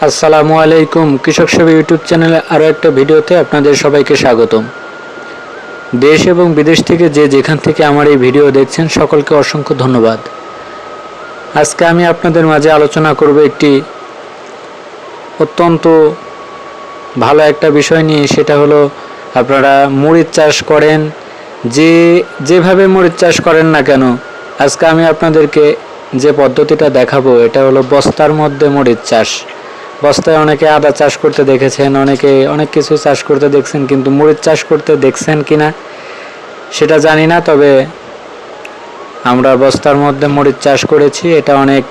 আসসালামু আলাইকুম। কৃষক সেবা ইউটিউব চ্যানেলে আরও একটা ভিডিওতে আপনাদের সবাইকে স্বাগতম। দেশ এবং বিদেশ থেকে যে যেখান থেকে আমার এই ভিডিও দেখছেন সকলকে অসংখ্য ধন্যবাদ। আজকে আমি আপনাদের মাঝে আলোচনা করব একটি অত্যন্ত ভালো একটা বিষয় নিয়ে। সেটা হলো, আপনারা মরিচ চাষ করেন, যেভাবে মরিচ চাষ করেন না কেন, আজকে আমি আপনাদেরকে যে পদ্ধতিটা দেখাবো এটা হলো বস্তার মধ্যে মরিচ চাষ। বস্তায় অনেকে আদা চাষ করতে দেখেছেন, অনেকে অনেক কিছু চাষ করতে দেখছেন, কিন্তু মরিচ চাষ করতে দেখছেন কিনা সেটা জানি না। তবে আমরা বস্তার মধ্যে মরিচ চাষ করেছি, এটা অনেক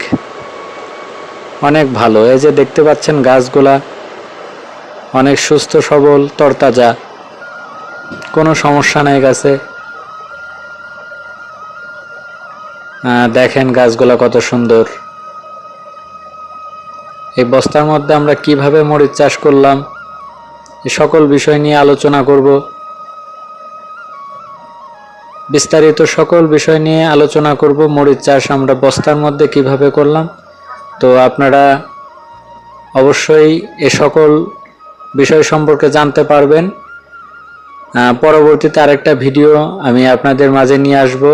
অনেক ভালো। এই যে দেখতে পাচ্ছেন গাছগুলা অনেক সুস্থ সবল তরতাজা, কোনো সমস্যা নাই গাছে। দেখেন গাছগুলা কত সুন্দর। এই বস্তার মধ্যে আমরা কিভাবে মরিচ চাষ করলাম এই সকল বিষয় নিয়ে আলোচনা করব। বিস্তারিত সকল বিষয় নিয়ে আলোচনা করব। মরিচ চাষ আমরা বস্তার মধ্যে কিভাবে করলাম, তো আপনারা অবশ্যই এ সকল বিষয় সম্পর্কে জানতে পারবেন। পরবর্তীতে আরেকটা ভিডিও আমি আপনাদের মাঝে নিয়ে আসব।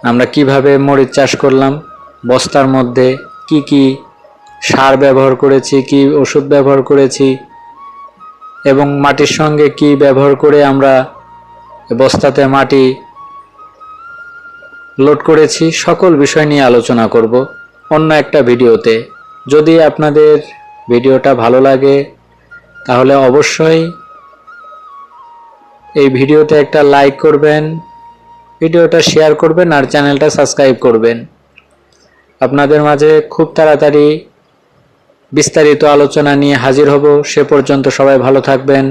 আমরা কিভাবে মরিচ চাষ করলাম, বস্তার মধ্যে কি কি সার ব্যবহার করেছি, কি ওষুধ ব্যবহার করেছি এবং মাটির সঙ্গে কি ব্যবহার করে আমরা বস্তাতে মাটি লোড করেছি, সকল বিষয় নিয়ে আলোচনা করব অন্য একটা ভিডিওতে। যদি আপনাদের ভিডিওটা ভালো লাগে তাহলে অবশ্যই এই ভিডিওতে একটা লাইক করবেন, ভিডিওটা শেয়ার করবেন আর চ্যানেলটা সাবস্ক্রাইব করবেন। আপনাদের মাঝে খুব তাড়াতাড়ি বিস্তারিত আলোচনা নিয়ে হাজির হব। সে পর্যন্ত সবাই ভালো থাকবেন।